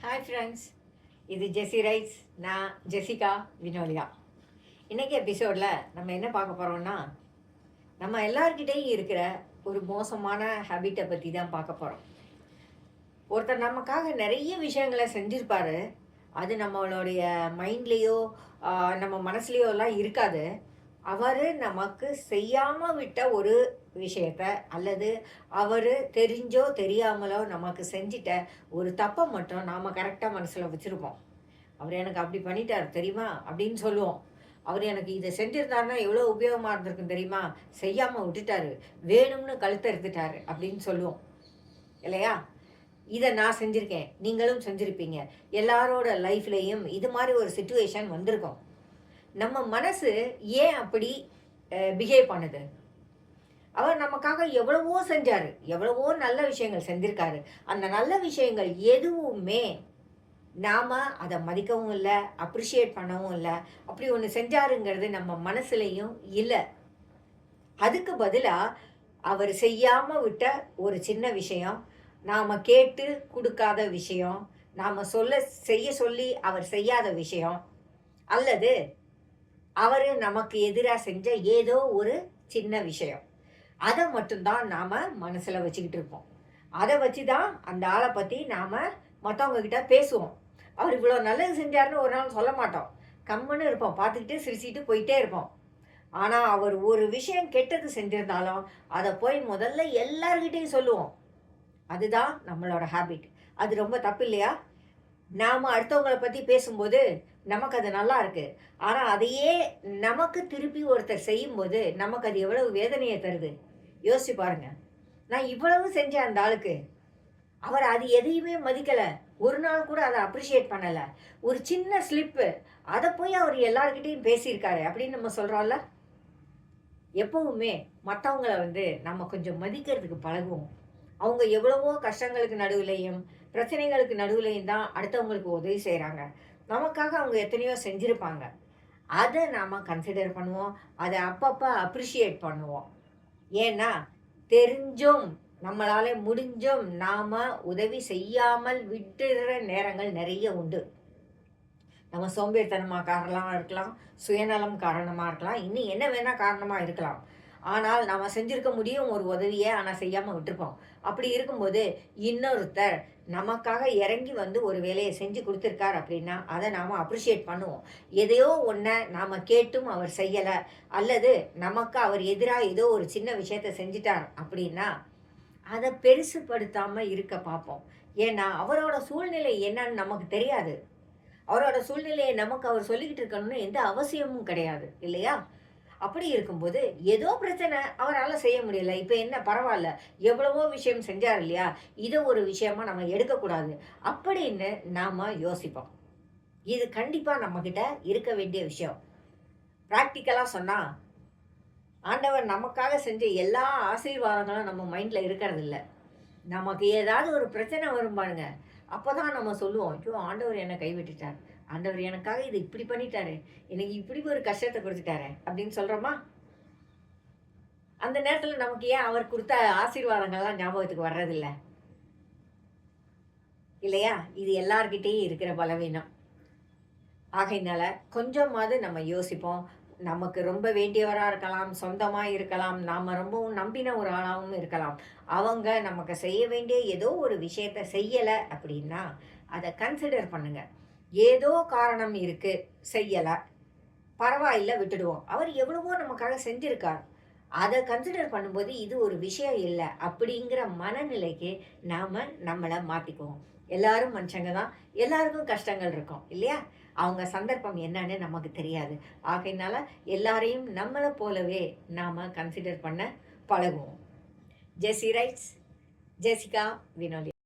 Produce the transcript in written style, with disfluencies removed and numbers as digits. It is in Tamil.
ஹாய் ஃப்ரெண்ட்ஸ், இது ஜெஸி ரைட்ஸ். நான் ஜெசிகா வினோலியா. இன்றைக்கி எபிசோடில் நம்ம என்ன பார்க்க போகிறோம்னா, நம்ம எல்லார்கிட்டையும் இருக்கிற ஒரு மோசமான ஹேபிட்டை பற்றி தான் பார்க்க போகிறோம். ஒருத்தர் நமக்காக நிறைய விஷயங்களை செஞ்சுருப்பார். அது நம்மளுடைய மைண்ட்லேயோ நம்ம மனசுலேயோலாம் இருக்காது. அவர் நமக்கு செய்யாமல் விட்ட ஒரு விஷயத்த அல்லது அவர் தெரிஞ்சோ தெரியாமலோ நமக்கு செஞ்சிட்ட ஒரு தப்பை மட்டும் நாம் கரெக்டாக மனசில் வச்சுருப்போம். அவர் எனக்கு அப்படி பண்ணிட்டார் தெரியுமா அப்படின்னு சொல்லுவோம். அவர் எனக்கு இதை செஞ்சுருந்தாருன்னா எவ்வளோ உபயோகமாக இருந்திருக்கும் தெரியுமா, செய்யாமல் விட்டுட்டாரு, வேணும்னு கழுத்தை எடுத்துட்டாரு அப்படின்னு சொல்லுவோம் இல்லையா? இதை நான் செஞ்சுருக்கேன், நீங்களும் செஞ்சுருப்பீங்க. எல்லாரோட லைஃப்லேயும் இது மாதிரி ஒரு சிச்சுவேஷன் வந்திருக்கும். நம்ம மனசு ஏன் அப்படி பிஹேவ் பண்ணுது? அவர் நமக்காக எவ்வளவோ செஞ்சார், எவ்வளவோ நல்ல விஷயங்கள் செஞ்சுருக்காரு. அந்த நல்ல விஷயங்கள் எதுவுமே நாம் அதை மதிக்கவும் இல்லை, அப்ரிஷியேட் பண்ணவும் இல்லை. அப்படி ஒன்று செஞ்சாருங்கிறது நம்ம மனசுலையும் இல்லை. அதுக்கு பதிலாக அவர் செய்யாமல் விட்ட ஒரு சின்ன விஷயம், நாம் கேட்டு கொடுக்காத விஷயம், நாம் செய்ய சொல்லி அவர் செய்யாத விஷயம், அல்லது அவர் நமக்கு எதிராக செஞ்ச ஏதோ ஒரு சின்ன விஷயம், அதை மட்டும்தான் நாம் மனசில் வச்சுக்கிட்டு இருப்போம். அதை வச்சு தான் அந்த ஆளை பற்றி நாம் மற்றவங்கக்கிட்ட பேசுவோம். அவர் இவ்வளோ நல்லது செஞ்சார்னு ஒரு நாள் சொல்ல மாட்டோம், கம்முன்னு இருப்போம், பார்த்துக்கிட்டு சிரிச்சிட்டு போயிட்டே இருப்போம். ஆனால் அவர் ஒரு விஷயம் கெட்டது செஞ்சுருந்தாலும் அதை போய் முதல்ல எல்லார்கிட்டையும் சொல்லுவோம். அதுதான் நம்மளோட ஹேபிட். அது ரொம்ப தப்பு இல்லையா? நாம் அடுத்தவங்களை பற்றி பேசும்போது நமக்கு அது நல்லா இருக்குது, ஆனால் அதையே நமக்கு திருப்பி ஒருத்தர் செய்யும்போது நமக்கு அது எவ்வளவு வேதனையை தருது யோசிச்சு பாருங்க. நான் இவ்வளவு செஞ்சேன் அந்த ஆளுக்கு, அவர் அது எதையுமே மதிக்கலை, ஒரு நாள் கூட அதை அப்ரிஷியேட் பண்ணலை. ஒரு சின்ன ஸ்லிப்பு, அதை போய் அவர் எல்லார்கிட்டையும் பேசியிருக்காரு அப்படின்னு நம்ம சொல்கிறோம்ல. எப்பவுமே மற்றவங்களை நம்ம கொஞ்சம் மதிக்கிறதுக்கு பழகுவோம். அவங்க எவ்வளவோ கஷ்டங்களுக்கு நடுவுலையும் பிரச்சனைகளுக்கு நடுவுலையும் தான் அடுத்தவங்களுக்கு உதவி செய்கிறாங்க. நமக்காக அவங்க எத்தனையோ செஞ்சுருப்பாங்க. அதை நாம் கன்சிடர் பண்ணுவோம், அதை அப்பப்போ அப்ரிஷியேட் பண்ணுவோம். ஏன்னா தெரிஞ்சும் நம்மளால் முடிஞ்சும் நாம் உதவி செய்யாமல் விட்டுற நேரங்கள் நிறைய உண்டு. நம்ம சோம்பேறித்தனமாக காரணமாக இருக்கலாம், சுயநலம் காரணமாக இருக்கலாம், இன்னும் என்ன வேணால் காரணமாக இருக்கலாம். ஆனால் நாம் செஞ்சுருக்க முடியும் ஒரு உதவியை, ஆனால் செய்யாமல் விட்டுருப்போம். அப்படி இருக்கும்போது இன்னொருத்தர் நமக்காக இறங்கி ஒரு வேலையை செஞ்சு கொடுத்துருக்கார் அப்படின்னா அதை நாம் அப்ரிஷியேட் பண்ணுவோம். எதையோ ஒன்றை நாம் கேட்டும் அவர் செய்யலை, அல்லது நமக்கு அவர் எதிராக ஏதோ ஒரு சின்ன விஷயத்தை செஞ்சிட்டார் அப்படின்னா அதை பெருசுப்படுத்தாமல் இருக்க பார்ப்போம். ஏன்னா அவரோட சூழ்நிலை என்னன்னு நமக்கு தெரியாது. அவரோட சூழ்நிலையை நமக்கு அவர் சொல்லிக்கிட்டு இருக்கணும்னு எந்த அவசியமும் கிடையாது இல்லையா? அப்படி இருக்கும்போது ஏதோ பிரச்சனை, அவரால் செய்ய முடியல, இப்போ என்ன பரவாயில்ல, எவ்வளவோ விஷயம் செஞ்சார் இல்லையா, இதை ஒரு விஷயமா நம்ம எடுக்கக்கூடாது அப்படின்னு நாம் யோசிப்போம். இது கண்டிப்பாக நம்மக்கிட்ட இருக்க வேண்டிய விஷயம். ப்ராக்டிக்கலாக சொன்னால் ஆண்டவர் நமக்காக செஞ்ச எல்லா ஆசீர்வாதங்களும் நம்ம மைண்டில் இருக்கிறது இல்லை. நமக்கு ஏதாவது ஒரு பிரச்சனை வரும் பாருங்க, அப்போ தான் நம்ம சொல்லுவோம், ஐயோ ஆண்டவர் என்னை கைவிட்டுட்டார், ஆண்டவர் எனக்காக இது இப்படி பண்ணிட்டாரு, எனக்கு இப்படி ஒரு கஷ்டத்தை கொடுத்துட்டாரு அப்படின்னு சொல்கிறோமா? அந்த நேரத்தில் நமக்கு ஏன் அவர் கொடுத்த ஆசீர்வாதங்கள்லாம் ஞாபகத்துக்கு வர்றதில்லை இல்லையா? இது எல்லார்கிட்டேயும் இருக்கிற பலவீனம். ஆகையினால கொஞ்சமாவது நம்ம யோசிப்போம். நமக்கு ரொம்ப வேண்டியவராக இருக்கலாம், சொந்தமாக இருக்கலாம், நாம் ரொம்பவும் நம்பின ஒரு ஆளாகவும் இருக்கலாம். அவங்க நமக்கு செய்ய வேண்டிய ஏதோ ஒரு விஷயத்தை செய்யலை அப்படின்னா அதை கன்சிடர் பண்ணுங்கள். ஏதோ காரணம் இருக்குது, செய்யலை, பரவாயில்லை, விட்டுடுவோம். அவர் எவ்வளவோ நமக்காக செஞ்சுருக்கார். அதை கன்சிடர் பண்ணும்போது இது ஒரு விஷயம் இல்லை அப்படிங்கிற மனநிலைக்கு நாம் நம்மளை மாற்றிக்குவோம். எல்லாரும் மனுஷங்க தான், எல்லாருக்கும் கஷ்டங்கள் இருக்கும் இல்லையா? அவங்க சந்தர்ப்பம் என்னன்னு நமக்கு தெரியாது. ஆகையினால எல்லாரையும் நம்மளை போலவே நாம் கன்சிடர் பண்ண பழகுவோம். ஜெஸி ரைட்ஸ், ஜெசிகா வினோலி.